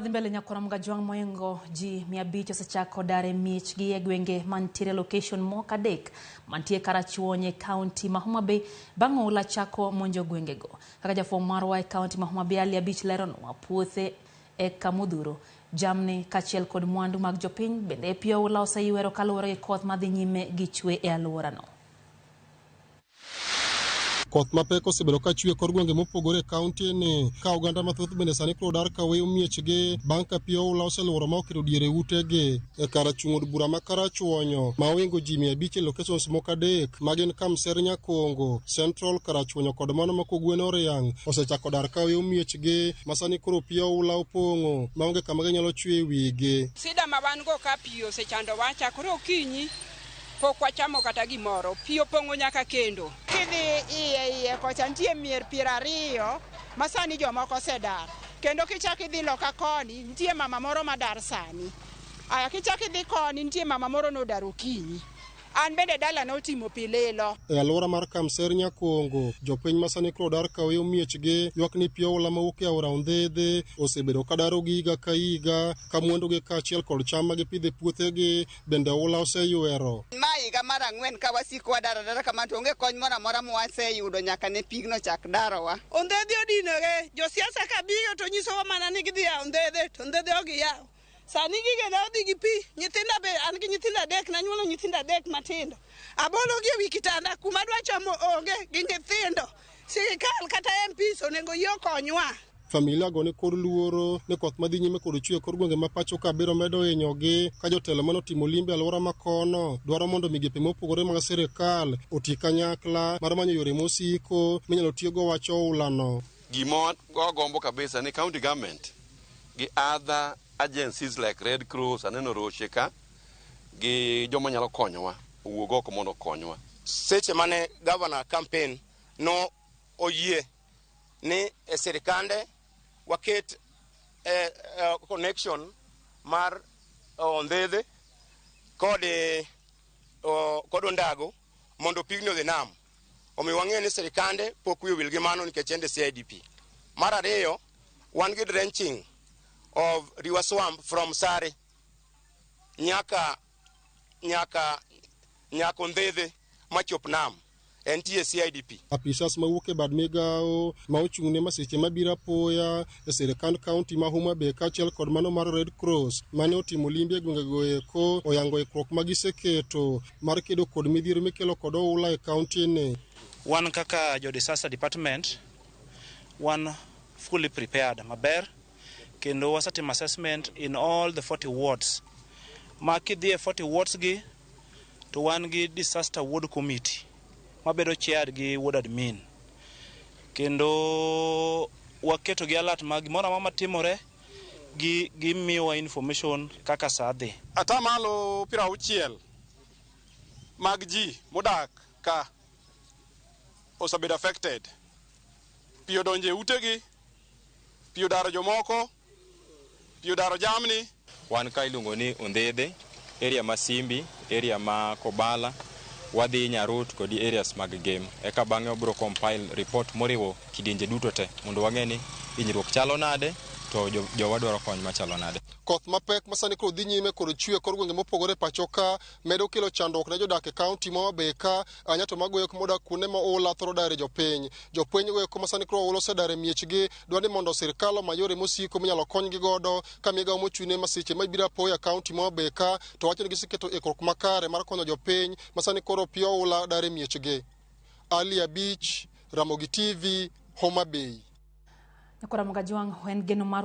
Mbele nyakora mgajuang moengo ji 500 osechako dare miechgi e gwenge mantiere location mokadek mantie Karachuonyo County ma Homa Bay bang' oula chako monjo gwengego. Kaka jafwambo marwa e County ma Homa Bay Ali Abich leronwa puothe e kamodhuro jamni kachiel kod mwandu mag jopiny bende pio oula oseyuero kaluwore gi koth madhi nyime gi chwe e alworano. Koth mapek osebedo ka chwe kor gwenge mopogore e kaunti ni ka oganda mathoth bende sani koro dar ka weyo miechgi bang' ka pio oula oseluoro ma okelo diere utegi e Karachuonyo od bura ma Karachuonyo ma oingo ji 500 e locations mokadek magin Kamser Nyakongo, Central Karachuonyo kod mano ma Kogweno Riang osechako dar ka weyo miechgi ma sani koro pio oula opong'o maonge kama ginyalo chwe wigi. Sida ma wan go ka pio osechandowa chakore okinyi pok wachamo kata gimoro, pio pong'o nyaka kendo. Kidhi iye kocha nitie mier 20 ma sani jomoko osedar. Kendo kichak idhi loka koni nitie mama moro madar sani. Aya kichak idhi koni nitie mama moro nodar okinyi. An bende dala notimo pilelo. E alwora mar Kamser Nyakongo, jopiny ma sani koro dar ka weyo miechgi ywak ni pio oula mawuok e aora Ondhedhe osebedo ka darogi higa ka higa ka mwandugi kaachiel kod cham ma gipidho e puothegi bende oula oseyuero. Ma higa mar 4 ka wasiko wadara kama to onge kony moro amora mwaseyudo nyaka ne pigno chak darowa. Ondhedhe odinore, josiasa ka biro to nyisowa mana ni gidhi a Ondhedhe to Ondhedhe ogiyaw. Sani gige na odhi gi pi, nyithinda be an gi nyithinda adek na nyuolo nyithinda adek matindo. Abolo gi e wi kitanda kuma dwa chamo onge gi nyithindo. Sirikal kata MPs onego yie okonywa. Familia go ne kod luoro ne koth madhi nyime kod chwe kor gwenge ma pacho ka biro medo hinyogi ka jotelo manotimo limbe alwora ma kono dwaro mondo migepe mopogore mag sirikal oti kanyakla mar manyo yore mosiko minyalo tiyogo wacho oulano. Gimo gombo kabisa ni county government gi other agencies like Red Cross aneno roche ka gi joma nyalo konyowa owuog oko mondo konywa. Seche mane governor campaign no oyie ni e sirikande waket connection mar Ondhedhe kod Ondago mondo pigno dhi nam. Omiyo wang'eyo ni sirikande pok wiyo wil gi mano nikech ende CIDP. Mar ariyo, wan gi drenching of river swamp from Sare nyaka Ondhedhe machop nam entie CIDP. Apisas mawuok e bad migao ma ochung'ne masiche mabiro apoya e sirikand kaunti ma Homa Bay kaachiel kod mano mar Red Cross mane otimo limbe e gwengego eko oyango ikruok ma giseketo mar kedo kod midhiero mikelo kod oula e kaunti ni. Wan kaka jo disaster department wan fully prepared maber kendo wasatimo assessment in all the 40 wards. Ma kidhi e 40 wards gi to wan gi disaster ward committee mabedo chaired gi ward admin. Kendo waketo gi alert mag gimoro amora matimore gi miyowa information kaka saa dhi. Atamalo 60 mag ji modak ka osebedo affected. Pio donje utegi, pio daro jomoko, pio daro jamni. Wan ka iluongo ni Ondhedhe, area ma Simbi, area ma Kobala, wadhi Nyarut kod areas mag game. Eka bang'e obro compile report moriwo kidienje duto te mondo wang'e ni hinyruok chalo nade to jowa dwaro kony machalo nade. Koth mapek masani koro dhi nyime kod chwe kor gwenge mopogore pacho ka medo kelo chandruok ne jodak e kaunti ma Homa Bay ka anyato magoyo modak kuonde ma oula thoro dare jopiny. Jopiny go eko masani koro oula osedare miechgi dwani mondo sirikal oma yore mosiko minyalo konygi godo ka migao mochung'ne masiche mabiro apoya kaunti ma Homa Bay ka to wacho ni giseketo ikruok makare mar konyo jopiny masani koro pio oula dare miechgi. Ali Abich, Ramogi TV, Homa Bay. Nyakora mgajuang en geno marwa